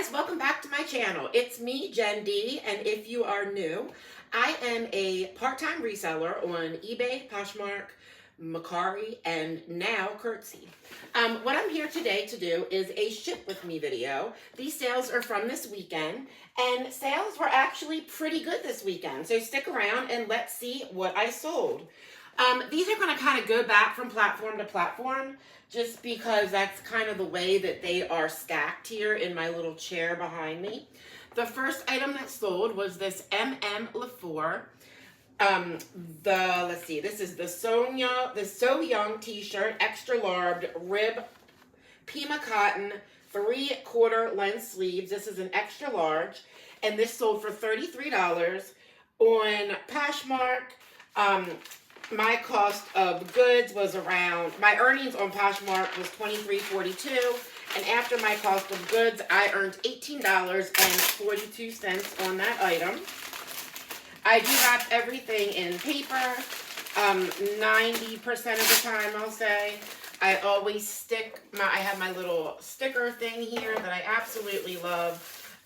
guys, welcome back to my channel. It's me, Jen D, and if you are new, I am a part-time reseller on eBay, Poshmark, Mercari, and now Curtsy. What I'm here today to do is a ship with me video. These sales are from this weekend, and sales were actually pretty good this weekend. So stick around and let's see what I sold. These are going to kind of go back from platform to platform just because that's kind of the way that they are stacked here in my little chair behind me. The first item that sold was this LaFour. Let's see, this is the So Young t-shirt, extra large, rib, Pima cotton, 3/4 length sleeves. This is an extra large, and this sold for $33 on Poshmark. My cost of goods was my earnings on Poshmark was $23.42, and after my cost of goods, I earned $18.42 on that item. I do wrap everything in paper, 90% of the time, I'll say. I always I have my little sticker thing here that I absolutely love.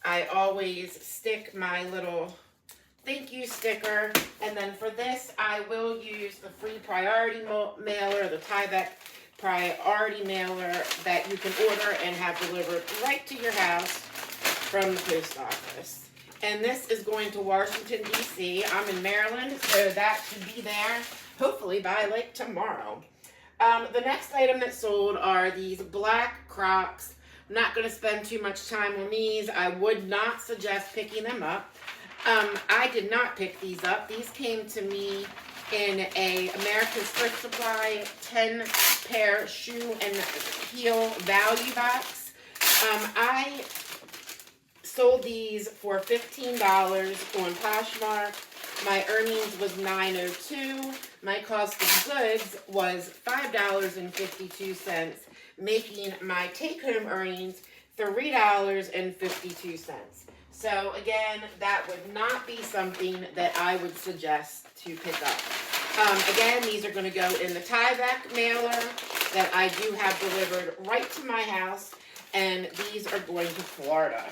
I always stick my little thank you sticker, and then for this I will use the free priority mailer, the Tyvek priority mailer that you can order and have delivered right to your house from the post office. And this is going to Washington, D.C. I'm in Maryland, so that should be there hopefully by like tomorrow. The next item that sold are these black Crocs. I'm not going to spend too much time on these. I would not suggest picking them up. I did not pick these up. These came to me in a America's Thrift Supply 10-pair shoe and heel value box. I sold these for $15 on Poshmark. My earnings was $9.02. My cost of goods was $5.52, making my take-home earnings $3.52. So again, that would not be something that I would suggest to pick up. Again, these are going to go in the Tyvek mailer that I do have delivered right to my house, and these are going to Florida.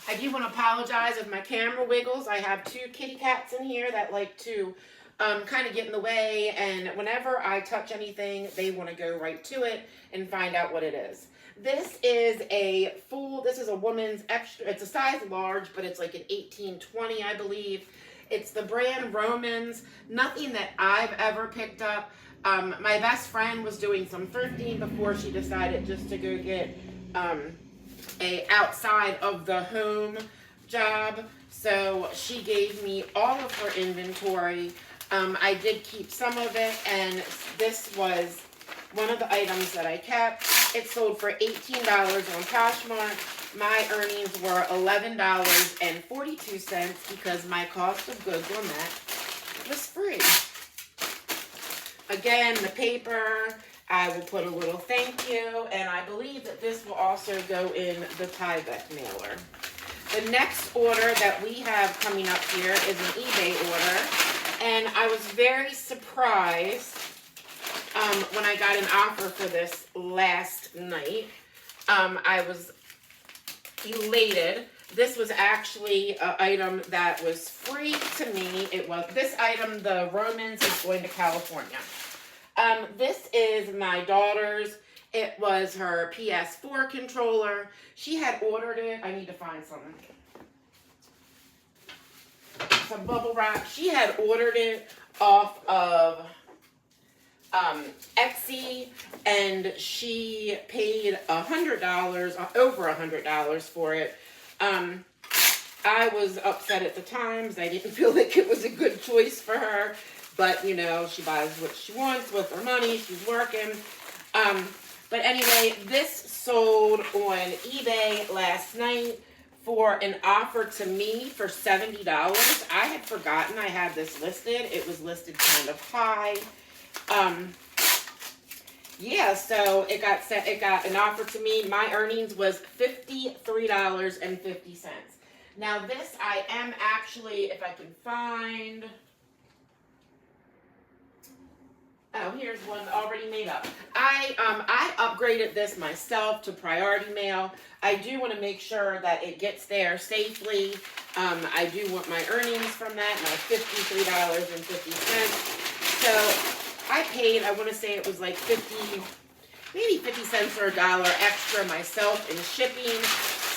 I do want to apologize if my camera wiggles. I have two kitty cats in here that like to kind of get in the way, and whenever I touch anything, they want to go right to it and find out what it is. This is a woman's extra, it's a size large, but it's like an 18-20, I believe. It's the brand Romans, nothing that I've ever picked up. My best friend was doing some thrifting before she decided just to go get a outside of the home job. So she gave me all of her inventory. I did keep some of it, and this was one of the items that I kept. It sold for $18 on Poshmark. My earnings were $11.42 because my cost of goods on that was free. Again, the paper, I will put a little thank you, and I believe that this will also go in the Tyvek mailer. The next order that we have coming up here is an eBay order, and I was very surprised when I got an offer for this last night. I was elated. This was actually an item that was free to me. This item, the Romans, is going to California. This is my daughter's. It was her PS4 controller. She had ordered it. I need to find some bubble wrap. She had ordered it off of Etsy, and she paid $100, over $100 for it. I was upset at the time because I didn't feel like it was a good choice for her, but you know, she buys what she wants with her money. She's working. But anyway, this sold on eBay last night for an offer to me for $70. I had forgotten I had this listed. It was listed kind of high. Yeah, so it got an offer to me. My earnings was $53.50. Now this I am actually, if I can find, Oh, here's one already made up. I upgraded this myself to priority mail. I do want to make sure that it gets there safely. I do want my earnings from that, my $53.50. So I paid, I want to say it was like 50, maybe 50 cents or $1 extra myself in shipping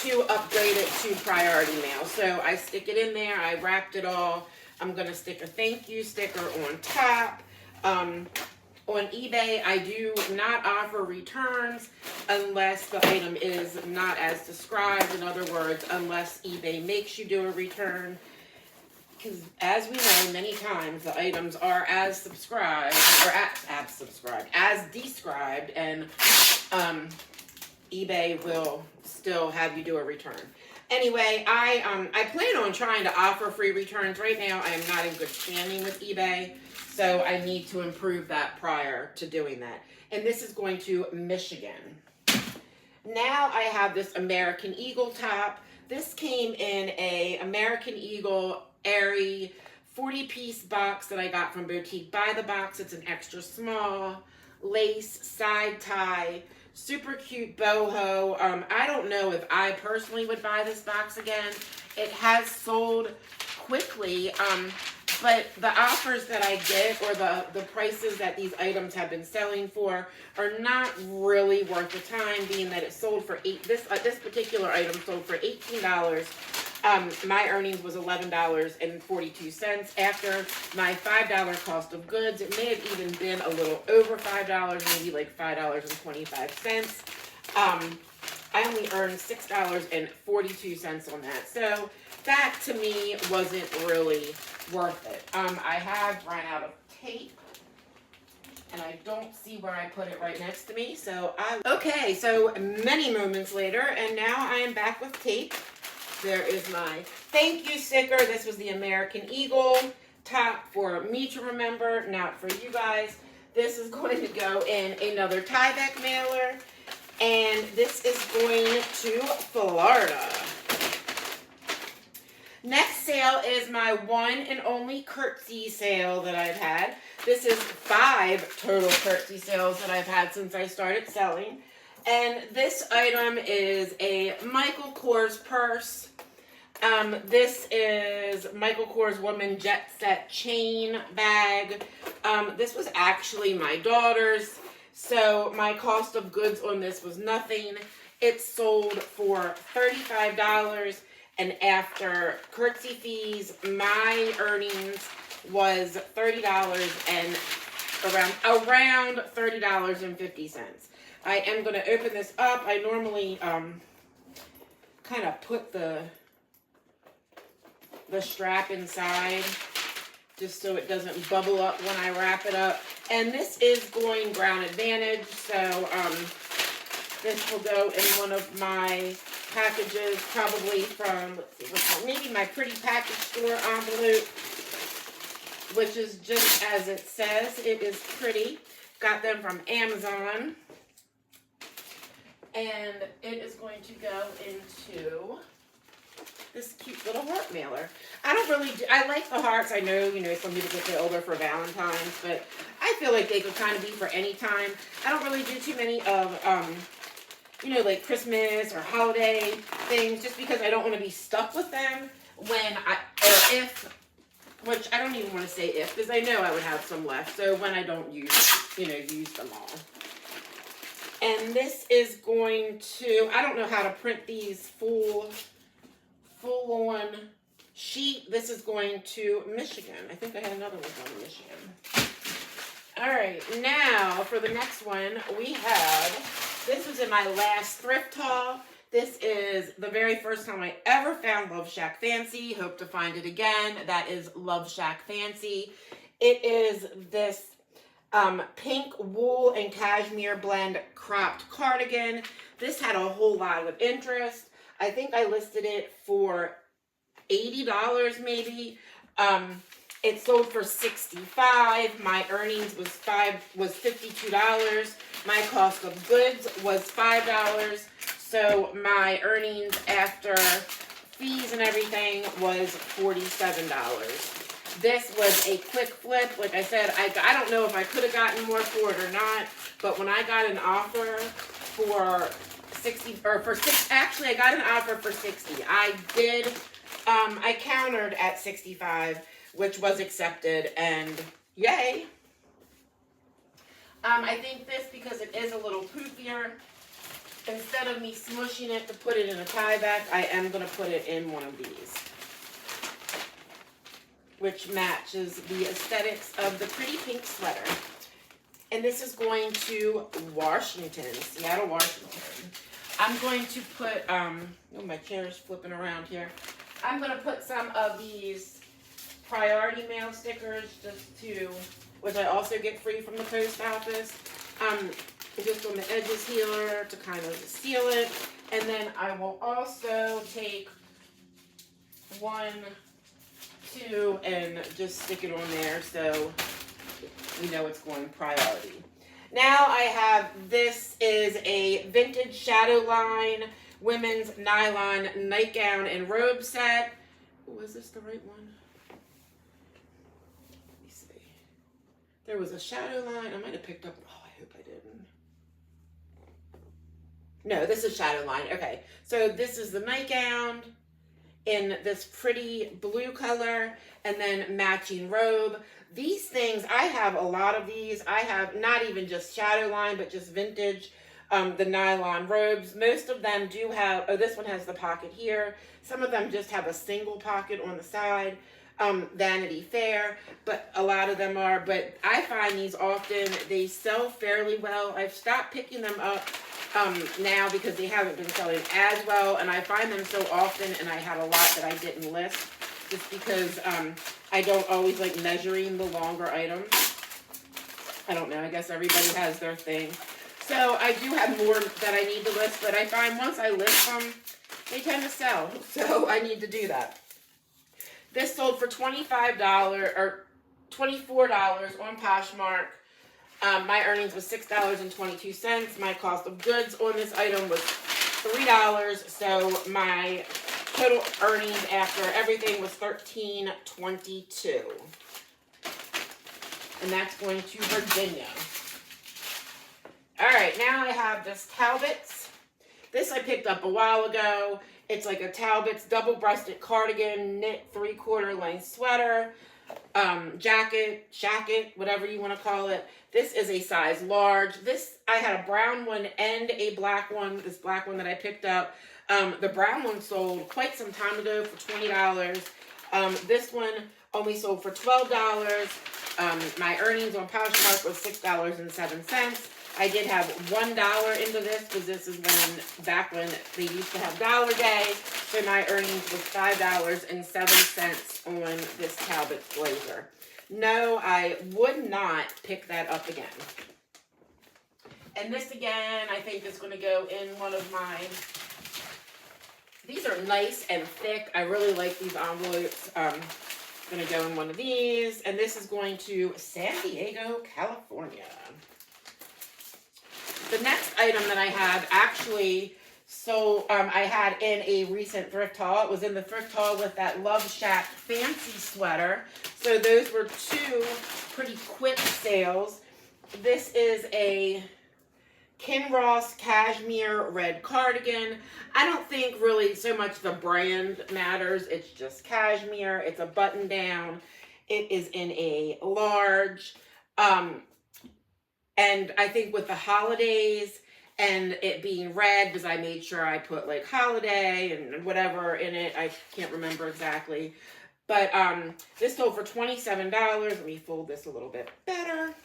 to upgrade it to priority mail. So I stick it in there, I wrapped it all. I'm going to stick a thank you sticker on top. On eBay, I do not offer returns unless the item is not as described. In other words, unless eBay makes you do a return. Because as we know, many times the items are as subscribed, or as described, and eBay will still have you do a return. Anyway, I plan on trying to offer free returns. Right now, I am not in good standing with eBay, so I need to improve that prior to doing that. And this is going to Michigan. Now I have this American Eagle top. This came in a American Eagle Airy 40-piece box that I got from Boutique By the Box. It's an extra small, lace, side tie, super cute boho. I don't know if I personally would buy this box again. It has sold quickly, but the offers that I get, or the prices that these items have been selling for, are not really worth the time, being that it sold for this particular item sold for $18. My earnings was $11.42 after my $5 cost of goods. It may have even been a little over $5, maybe like $5.25. I only earned $6.42 on that. So that to me wasn't really worth it. I have run out of tape, and I don't see where I put it right next to me. Okay, so many moments later, and now I am back with tape. There is my thank you sticker. This was the American Eagle top for me to remember, not for you guys. This is going to go in another Tyvek mailer, and this is going to Florida. Next sale is my one and only Curtsy sale that I've had. This is 5 total Curtsy sales that I've had since I started selling. And this item is a Michael Kors purse. This is Michael Kors Woman Jet Set chain bag. This was actually my daughter's, so my cost of goods on this was nothing. It sold for $35, and after Curtsy fees, my earnings was $30 and around $30.50. I am going to open this up. I normally kind of put the strap inside just so it doesn't bubble up when I wrap it up. And this is going Brown Advantage, so this will go in one of my packages, probably from, let's see, what's called, maybe my Pretty Package Store envelope, which is just as it says. It is pretty. Got them from Amazon. And it is going to go into this cute little heart mailer. I like the hearts. I know, some people get the older for Valentine's, but I feel like they could kind of be for any time. I don't really do too many of, like Christmas or holiday things, just because I don't want to be stuck with them which I don't even want to say if, because I know I would have some left. So when I don't use them all. And this is going to, I don't know how to print these full on sheet. This is going to Michigan. I think I had another one from Michigan. All right, now for the next one, we have, this was in my last thrift haul. This is the very first time I ever found Love Shack Fancy. Hope to find it again. That is Love Shack Fancy. It is this pink wool and cashmere blend cropped cardigan. This had a whole lot of interest. I think I listed it for $80 maybe. It sold for $65. My earnings was $52. My cost of goods was $5. So my earnings after fees and everything was $47. This was a quick flip. Like I said, I don't know if I could have gotten more for it or not, but when I got an offer for 60, or for six, actually I got an offer for 60. I did, I countered at 65, which was accepted, and yay. I think this, because it is a little poofier, instead of me smushing it to put it in a tie back, I am going to put it in one of these, which matches the aesthetics of the pretty pink sweater. And this is going to Washington, Seattle, Washington. I'm going to put, oh, my chair is flipping around here. I'm going to put some of these priority mail stickers just to, which I also get free from the post office, just on the edges here to kind of seal it. And then I will also take 1, 2, and just stick it on there so we know it's going priority. Now I have, this is a vintage shadow line women's nylon nightgown and robe set. Was this the right one? Let me see. There was a shadow line. I might have picked up, oh, I hope I didn't. No, this is shadow line. Okay, so this is the nightgown in this pretty blue color, and then matching robe. These things, I have a lot of these. I have not even just shadow line, but just vintage, the nylon robes. Most of them do have, oh, this one has the pocket here. Some of them just have a single pocket on the side. Vanity Fair, but a lot of them are. But I find these often, they sell fairly well. I've stopped picking them up now because they haven't been selling as well, and I find them so often, and I had a lot that I didn't list just because I don't always like measuring the longer items. I don't know, I guess everybody has their thing. So I do have more that I need to list, but I find once I list them, they tend to sell, so I need to do that. This sold for $25 or $24 on Poshmark. My earnings was $6.22. My cost of goods on this item was $3. So my total earnings after everything was $13.22. And that's going to Virginia. All right, now I have this Talbot's. This I picked up a while ago. It's like a Talbot's double-breasted cardigan, knit 3/4 length sweater, jacket, shacket, whatever you want to call it. This is a size large. This, I had a brown one and a black one, this black one that I picked up. The brown one sold quite some time ago for $20. This one only sold for $12. My earnings on Poshmark was $6.07. I did have $1 into this because this is back when they used to have Dollar Day. So my earnings was $5.07 on this Talbot's blazer. No, I would not pick that up again. And this again, I think is going to go in one of my, these are nice and thick. I really like these envelopes. Going to go in one of these. And this is going to San Diego, California. The next item that I have actually sold, I had in a recent thrift haul. It was in the thrift haul with that Love Shack fancy sweater. So those were 2 pretty quick sales. This is a Kinross cashmere red cardigan. I don't think really so much the brand matters. It's just cashmere. It's a button down. It is in a large. And I think with the holidays and it being red, because I made sure I put like holiday and whatever in it. I can't remember exactly. But this sold for $27. Let me fold this a little bit better.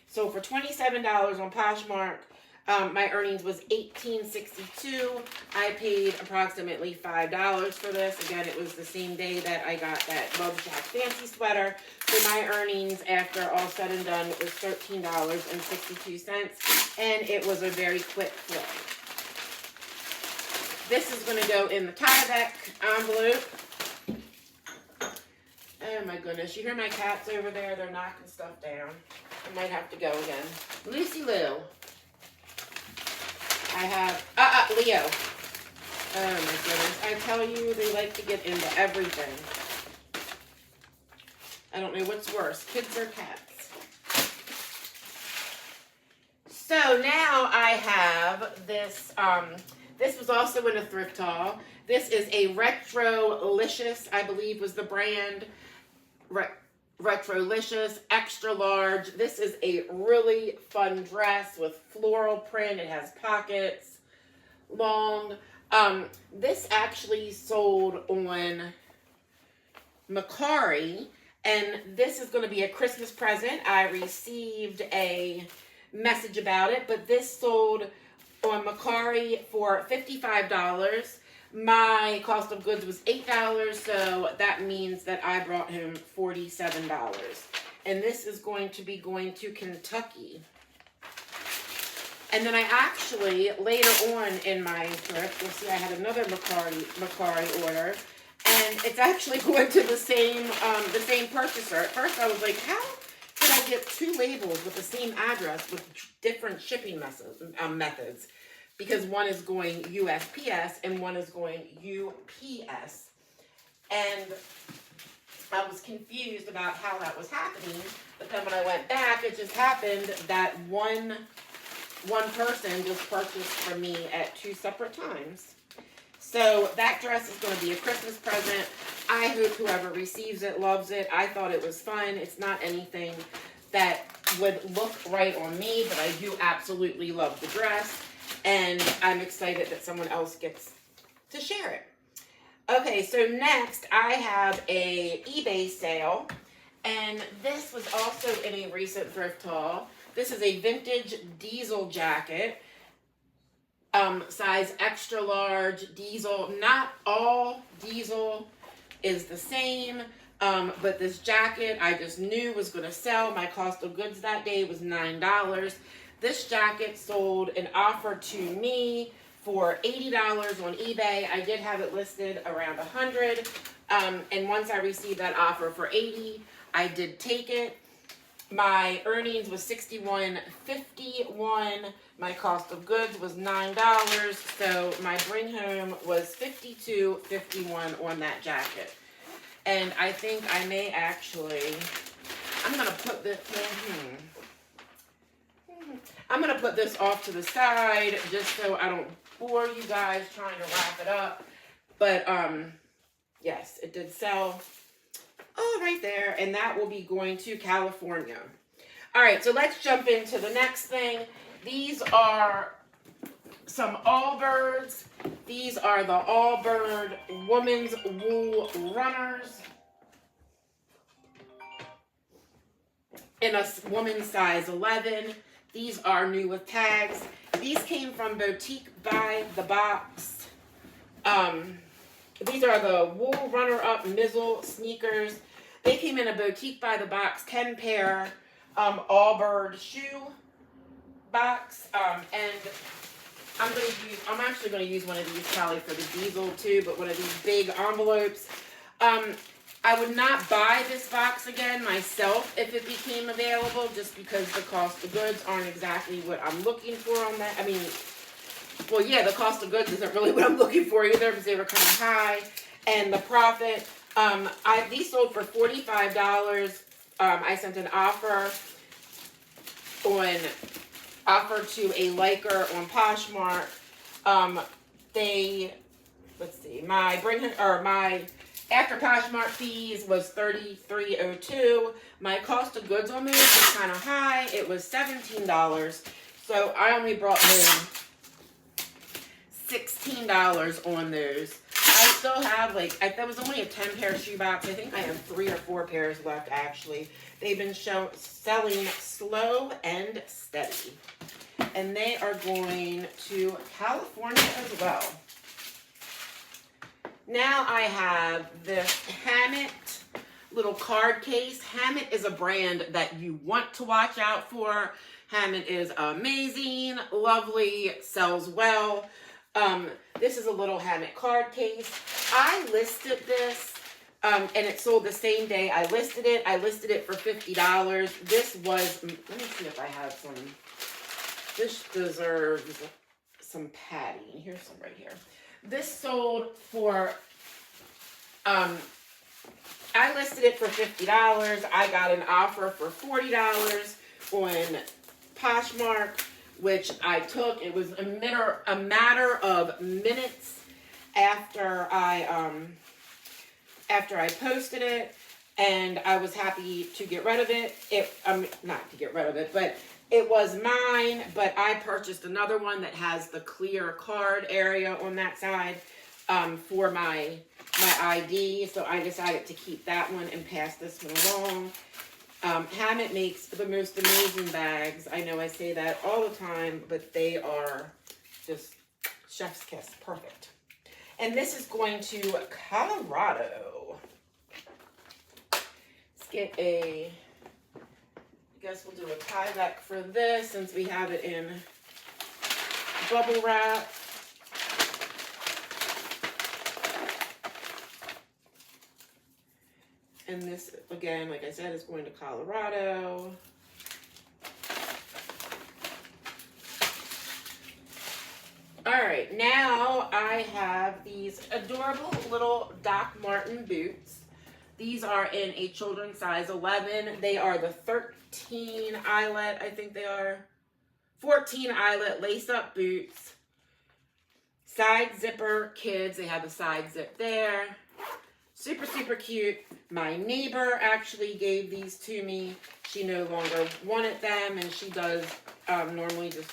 So for $27 on Poshmark, my earnings was $18.62. I paid approximately $5 for this. Again, it was the same day that I got that Love Shack fancy sweater. So my earnings after all said and done was $13.62. And it was a very quick flip. This is going to go in the Tyvek envelope. Oh my goodness. You hear my cats over there? They're knocking stuff down. I might have to go again. Lucy Lou. I have, Leo. Oh my goodness. I tell you, they like to get into everything. I don't know what's worse, kids or cats. So now I have this, this was also in a thrift haul. This is a Retrolicious, I believe was the brand. Retrolicious, extra large. This is a really fun dress with floral print. It has pockets, long. This actually sold on Mercari, and this is going to be a Christmas present. I received a message about it, but this sold on Mercari for $55. My cost of goods was $8, so that means that I brought home $47. And this is going to be going to Kentucky. And then I actually, later on in my trip, you'll see I had another Mercari order. And it's actually going to the same purchaser. At first I was like, how did I get two labels with the same address with different shipping methods? Because one is going USPS and one is going UPS. And I was confused about how that was happening. But then when I went back, it just happened that one person just purchased from me at two separate times. So that dress is going to be a Christmas present. I hope whoever receives it loves it. I thought it was fun. It's not anything that would look right on me, but I do absolutely love the dress. And I'm excited that someone else gets to share it. Okay, so next I have a eBay sale. And this was also in a recent thrift haul. This is a vintage diesel jacket. Size extra large diesel. Not all diesel is the same. But this jacket I just knew was going to sell. My cost of goods that day was $9. This jacket sold an offer to me for $80 on eBay. I did have it listed around $100. And once I received that offer for $80, I did take it. My earnings was $61.51. My cost of goods was $9. So my bring home was $52.51 on that jacket. And I think I may actually, I'm going to put this, I'm going to put this off to the side just so I don't bore you guys trying to wrap it up. But, yes, it did sell. Oh, right there. And that will be going to California. All right, so let's jump into the next thing. These are some Allbirds. These are the Allbird Women's Wool Runners in a woman's size 11. These are new with tags. These came from Boutique by the Box. These are the Wool Runner-Up Mizzle sneakers. They came in a Boutique by the Box 10-pair Allbird shoe box. And I'm actually going to use one of these probably for the diesel too, but one of these big envelopes. I would not buy this box again myself if it became available, just because the cost of goods aren't exactly what I'm looking for on that. I mean, well, yeah, the cost of goods isn't really what I'm looking for either, because they were kind of high. And the profit, these sold for $45. I sent an offer to a liker on Poshmark. Let's see, my after Poshmark fees was $33.02. My cost of goods on those was kind of high. It was $17. So I only brought home $16 on those. I still have, that was only a 10-pair shoe box. I think I have 3 or 4 pairs left, actually. They've been selling slow and steady. And they are going to California as well. Now I have this Hammett little card case. Hammett is a brand that you want to watch out for. Hammett is amazing, lovely, sells well. This is a little Hammett card case. I listed this, and it sold the same day I listed it. I listed it for $50. This was, let me see if I have some. This deserves some padding. Here's some right here. This sold for, I I listed it for $50. I got an offer for $40 on Poshmark, which I took. It was a matter of minutes after I posted it, and I was happy to get rid of it. Not to get rid of it, but it was mine. But I purchased another one that has the clear card area on that side for my ID. So I decided to keep that one and pass this one along. Hammett makes the most amazing bags. I know I say that all the time, but they are just chef's kiss. Perfect. And this is going to Colorado. Let's get I guess we'll do a Tyvek for this since we have it in bubble wrap. And this, again, like I said, is going to Colorado. All right, now I have these adorable little Doc Marten boots. These are in a children's size 11. They are the 13 eyelet, I think they are. 14 eyelet lace-up boots. Side zipper kids. They have the side zip there. Super, super cute. My neighbor actually gave these to me. She no longer wanted them, and she does normally just,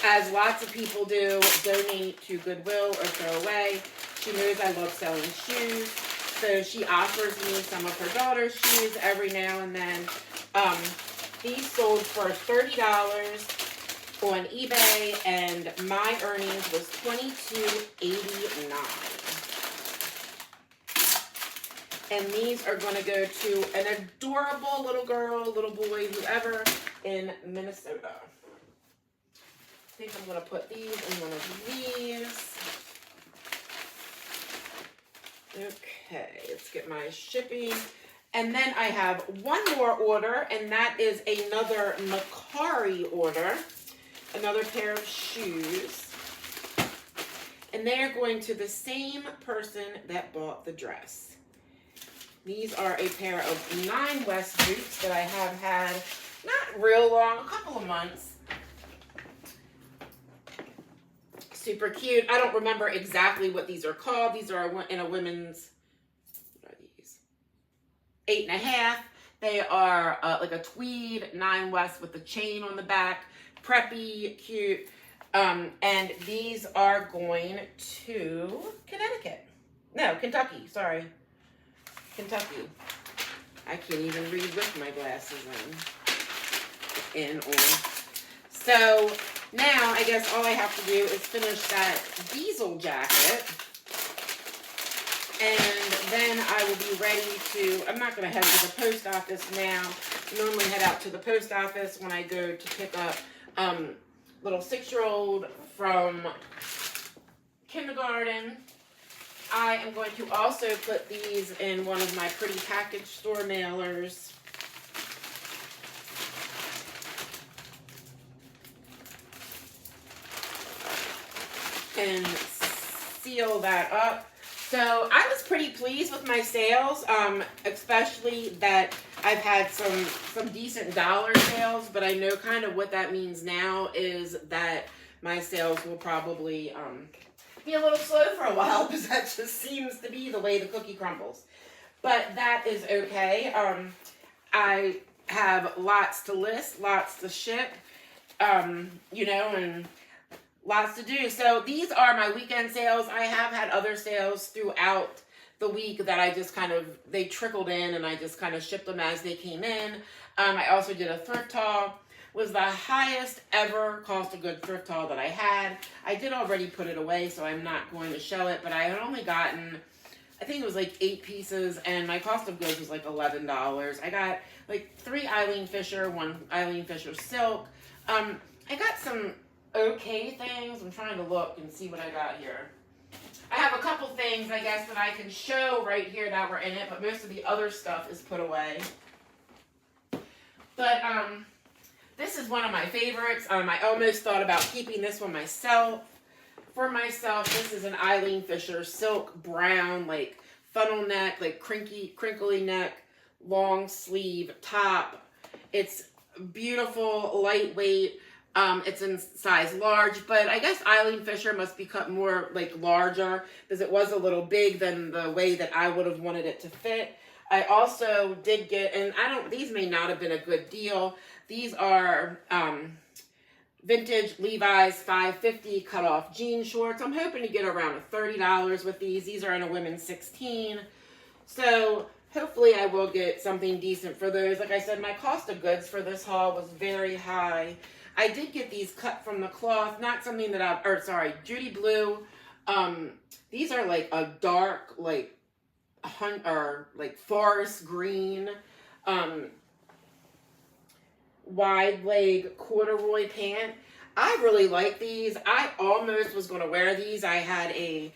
as lots of people do, donate to Goodwill or throw away. She knows I love selling shoes, so she offers me some of her daughter's shoes every now and then. These sold for $30 on eBay, and my earnings was $22.89. And these are going to go to an adorable little girl, little boy, whoever, in Minnesota. I think I'm going to put these in one of these. Okay, let's get my shipping. And then I have one more order, and that is another Mercari order. Another pair of shoes. And they are going to the same person that bought the dress. These are a pair of 9 West boots that I have had not real long, a couple of months. Super cute. I don't remember exactly what these are called. These are in a women's, what are these? 8.5. They are like a tweed 9 West with the chain on the back. Preppy, cute. And these are going to Connecticut. No, Kentucky, sorry. Kentucky. I can't even read with my glasses on. So now I guess all I have to do is finish that diesel jacket. And then I will be ready to, I'm not going to head to the post office now. I normally head out to the post office when I go to pick up little 6-year-old from kindergarten. I am going to also put these in one of my pretty package store mailers. And seal that up. So I was pretty pleased with my sales, especially that I've had some decent dollar sales, but I know kind of what that means now is that my sales will probably be a little slow for a while because that just seems to be the way the cookie crumbles. But that is okay. I have lots to list, lots to ship, you know, and lots to do. So these are my weekend sales. I have had other sales throughout the week that I just kind of, they trickled in and I just kind of shipped them as they came in. I also did a thrift haul. Was the highest ever cost of goods thrift haul that I had. I did already put it away, so I'm not going to show it, but I had only gotten, I think it was like 8 pieces, and my cost of goods was like $11. I got like 3 Eileen Fisher, 1 Eileen Fisher silk. I got some okay things. I'm trying to look and see what I got here. I have a couple things, I guess, that I can show right here that were in it, but most of the other stuff is put away. But, this is one of my favorites. I almost thought about keeping this one myself. For myself, this is an Eileen Fisher silk brown, like funnel neck, like crinkly neck, long sleeve top. It's beautiful, lightweight. It's in size large, but I guess Eileen Fisher must be cut more like larger because it was a little big than the way that I would have wanted it to fit. I also did get, and these may not have been a good deal. These are vintage Levi's 550 cut off jean shorts. I'm hoping to get around $30 with these. These are in a women's 16. So hopefully I will get something decent for those. Like I said, my cost of goods for this haul was very high. I did get these cut from the cloth, not something that Judy Blue. These are like a dark, like forest green, wide leg corduroy pant. I really like these. I almost was going to wear these. I had a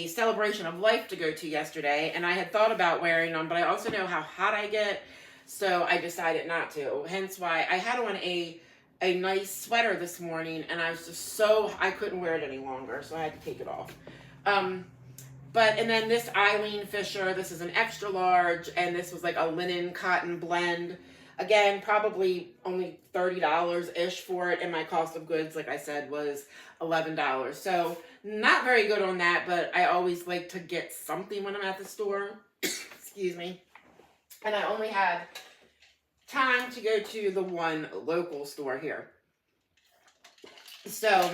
celebration of life to go to yesterday, and I had thought about wearing them, but I also know how hot I get, so I decided not to. Hence why I had on a nice sweater this morning, and I was just I couldn't wear it any longer, so I had to take it off. And then this Eileen Fisher, this is an extra large, and this was like a linen cotton blend. Again, probably only $30-ish for it, and my cost of goods, like I said, was $11. So not very good on that, but I always like to get something when I'm at the store. Excuse me. And I only had time to go to the one local store here. So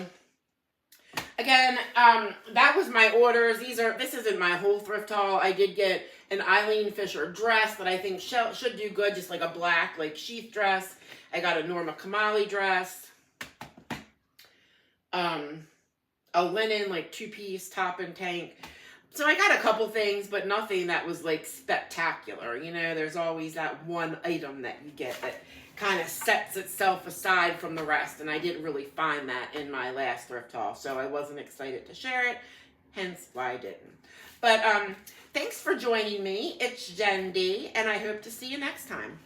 again, that was my orders. This isn't my whole thrift haul. I did get an Eileen Fisher dress that I think should do good, just like a black like sheath dress. I got a Norma Kamali dress. A linen like two-piece top and tank. So I got a couple things, but nothing that was like spectacular. You know, there's always that one item that you get that kind of sets itself aside from the rest, and I didn't really find that in my last thrift haul, so I wasn't excited to share it, hence why I didn't. But thanks for joining me. It's Jen D, and I hope to see you next time.